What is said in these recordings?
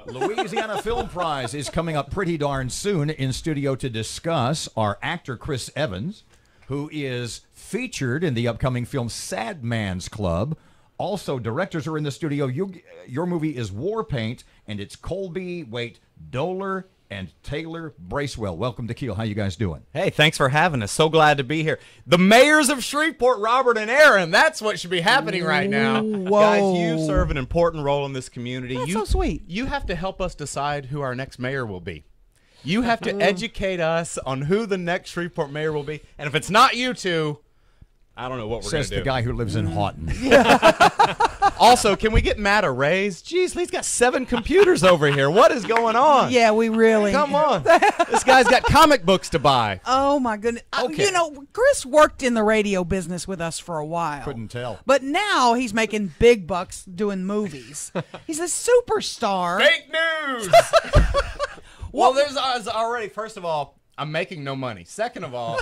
Louisiana Film Prize is coming up pretty darn soon. In studio to discuss our actor Chris Evans, who is featured in the upcoming film Sad Man's Club. Also, directors are in the studio. Your movie is War Paint, and it's Colby, Doler, and Taylor Bracewell. Welcome to KEEL. How you guys doing? Hey, thanks for having us. So glad to be here. The mayors of Shreveport, Robert and Erin. That's what should be happening right now. Whoa. Guys, you serve an important role in this community. That's so sweet. You have to help us decide who our next mayor will be. You have to educate us on who the next Shreveport mayor will be. And if it's not you two, I don't know what we're going to do. Says the guy who lives in Houghton. Also, can we get Matt a raise? Jeez, he's got 7 computers over here. What is going on? Yeah, we really. Come on. This guy's got comic books to buy. Oh, my goodness. Okay. You know, Chris worked in the radio business with us for a while. Couldn't tell. But now he's making big bucks doing movies. He's a superstar. Fake news! Well, there's already, first of all, I'm making no money. Second of all,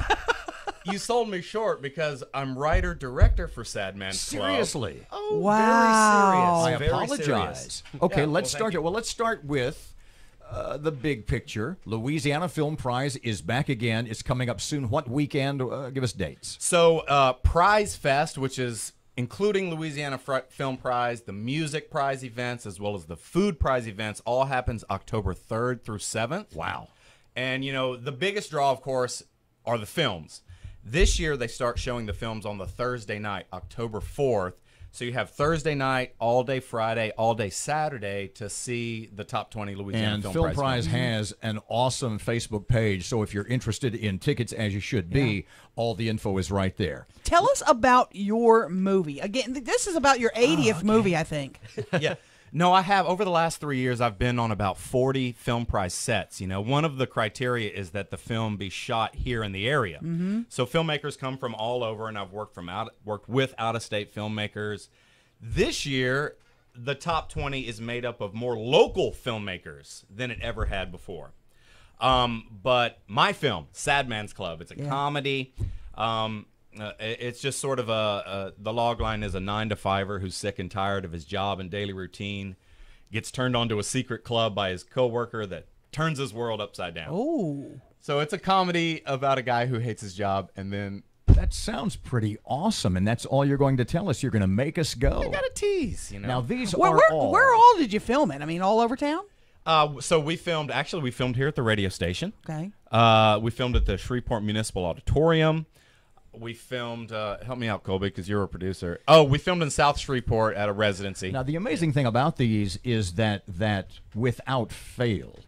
you sold me short because I'm writer-director for Sad Man's Club. Seriously? Oh, Wow. I very serious. Very apologize. serious. Okay, Yeah, let's well, start thank it. Well, let's start with the big picture. Louisiana Film Prize is back again. It's coming up soon. What weekend? Give us dates. So, PrizeFest, which is including Louisiana Film Prize, the Music Prize events, as well as the Food Prize events, all happens October 3rd through 7th. Wow. And, you know, the biggest draw, of course, are the films. This year, they start showing the films on the Thursday night, October 4th. So you have Thursday night, all day Friday, all day Saturday to see the top 20 Louisiana And Film Film Prize Prize films. has an awesome Facebook page, so if you're interested in tickets, as you should be, all the info is right there. Tell us about your movie. Again, this is about your 80th movie, I think. Yeah. No, I have. Over the last 3 years, I've been on about 40 Film Prize sets. You know, one of the criteria is that the film be shot here in the area. So filmmakers come from all over, and I've worked with out-of-state filmmakers. This year, the top 20 is made up of more local filmmakers than it ever had before. But my film, Sad Man's Club, it's a comedy. It's just sort of the log line is a 9-to-5er who's sick and tired of his job and daily routine, gets turned on to a secret club by his coworker that turns his world upside down. Oh. So it's a comedy about a guy who hates his job, and then That sounds pretty awesome, and that's all you're going to tell us. You're going to make us go. I got a tease, you know. Now, these Where are all... where all did you film it? I mean, all over town? So we filmed here at the radio station. Okay. We filmed at the Shreveport Municipal Auditorium. We filmed, help me out, Colby, because you're a producer. Oh, we filmed in South Shreveport at a residency. Now, the amazing thing about these is that without fail,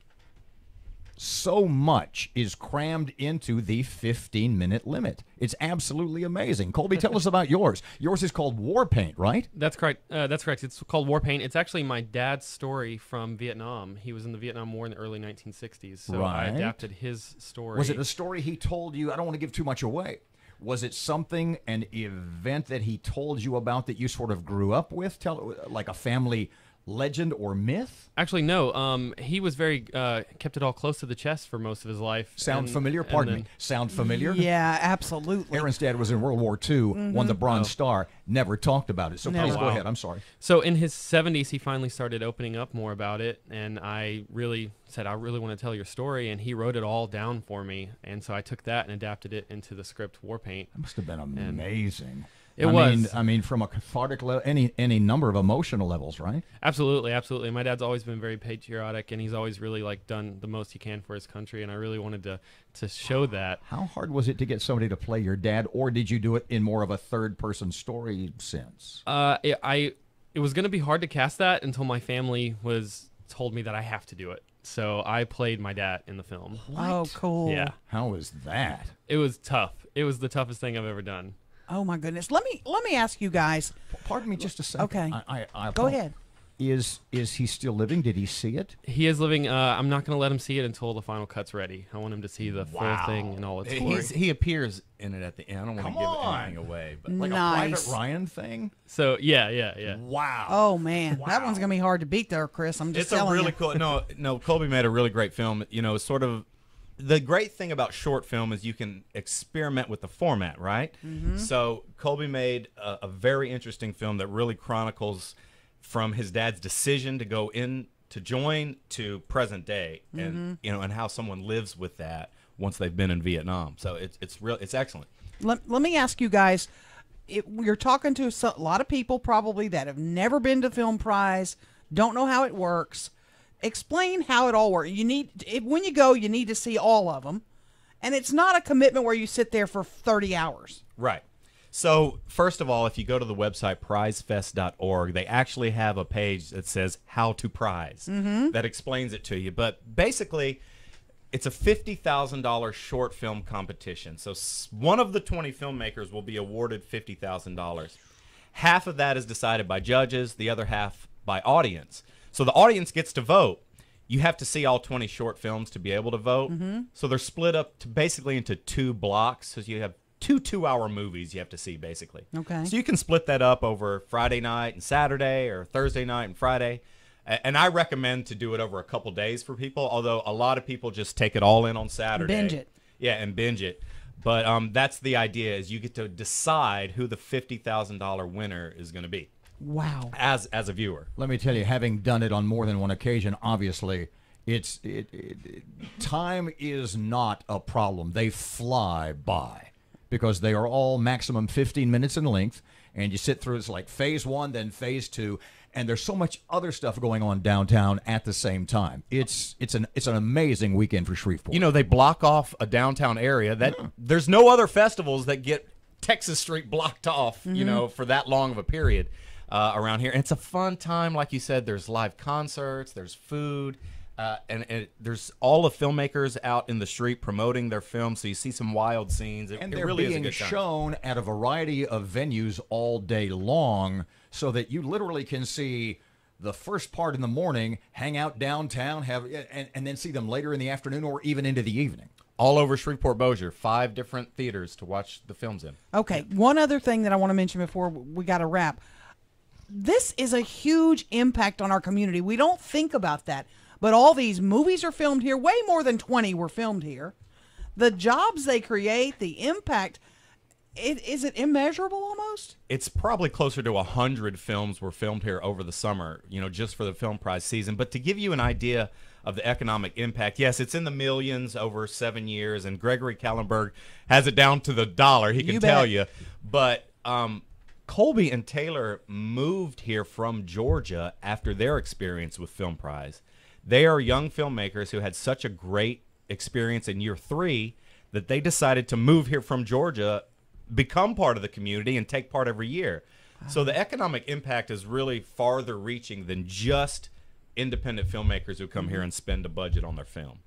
so much is crammed into the 15-minute limit. It's absolutely amazing. Colby, tell us about yours. Yours is called War Paint, right? That's correct. That's correct. It's called War Paint. It's actually my dad's story from Vietnam. He was in the Vietnam War in the early 1960s, so I Right. adapted his story. Was it a story he told you? I don't want to give too much away. Was it something, an event that he told you about that you sort of grew up with, like a family legend or myth? Actually, no. He was very kept it all close to the chest for most of his life. Sound familiar? Pardon me. Sound familiar? Yeah, absolutely. Erin's dad was in World War II, won the Bronze Star, never talked about it. So Never. please go Wow. ahead. I'm sorry. So in his 70s, he finally started opening up more about it, and I really said, I really want to tell your story, and he wrote it all down for me, and so I took that and adapted it into the script War Paint. That must have been amazing. It was. I mean, from a cathartic level, any number of emotional levels, right? Absolutely, absolutely. My dad's always been very patriotic, and he's always really done the most he can for his country, and I really wanted to show that. How hard was it to get somebody to play your dad, or did you do it in more of a third-person story sense? It was going to be hard to cast that until my family told me that I have to do it. So I played my dad in the film. Oh, cool. Yeah, How is that? it was tough. It was the toughest thing I've ever done. Oh my goodness. Let me ask you guys. Pardon me just a second. Okay. I Go ahead. Is he still living? Did he see it? He is living. I'm not going to let him see it until the final cut's ready. I want him to see the full thing and all its glory. He appears in it at the end. I don't want to give on. anything away, but Like Nice. a Private Ryan thing? So yeah. Wow. Oh man, that one's gonna be hard to beat there, Chris. I'm just it's a telling really you. cool. No, Colby made a really great film. You know, sort of. The great thing about short film is you can experiment with the format, right? So Colby made a very interesting film that really chronicles from his dad's decision to go in to join to present day, and and how someone lives with that once they've been in Vietnam. So it's excellent. Let me ask you guys, you're talking to a lot of people probably that have never been to Film Prize, don't know how it works. Explain how it all works. When you go, you need to see all of them. And it's not a commitment where you sit there for 30 hours. Right. So, first of all, if you go to the website prizefest.org, they actually have a page that says how to prize that explains it to you. But basically, it's a $50,000 short film competition. So, one of the 20 filmmakers will be awarded $50,000. Half of that is decided by judges, the other half by audience. So, the audience gets to vote. You have to see all 20 short films to be able to vote. So they're split up basically into 2 blocks. So you have 2 2-hour movies you have to see, basically. Okay. So you can split that up over Friday night and Saturday, or Thursday night and Friday. And I recommend to do it over a couple days for people, although a lot of people just take it all in on Saturday. Binge it. Yeah, and binge it. But that's the idea, is you get to decide who the $50,000 winner is going to be. Wow. As a viewer. Let me tell you, having done it on more than one occasion, obviously, time is not a problem. They fly by because they are all maximum 15 minutes in length, and you sit through, it's like phase 1, then phase 2, and there's so much other stuff going on downtown at the same time. It's an amazing weekend for Shreveport. You know, they block off a downtown area that there's no other festivals that get Texas Street blocked off, you know, for that long of a period. Around here. And it's a fun time. Like you said, there's live concerts, there's food, and there's all the filmmakers out in the street promoting their films, so you see some wild scenes. And it they're really is a being good time. shown at a variety of venues all day long, so that you literally can see the first part in the morning, hang out downtown, and then see them later in the afternoon or even into the evening. All over Shreveport-Bossier, 5 different theaters to watch the films in. Okay, one other thing that I want to mention before we got to wrap. This is a huge impact on our community. We don't think about that. But all these movies are filmed here. Way more than 20 were filmed here. The jobs they create, the impact, is it immeasurable almost? It's probably closer to 100 films were filmed here over the summer, you know, just for the Film Prize season. But to give you an idea of the economic impact, yes, it's in the millions over 7 years, and Gregory Kallenberg has it down to the dollar. He can tell you. But Colby and Taylor moved here from Georgia after their experience with Film Prize. They are young filmmakers who had such a great experience in year 3 that they decided to move here from Georgia, become part of the community, and take part every year. So the economic impact is really farther reaching than just independent filmmakers who come here and spend a budget on their film.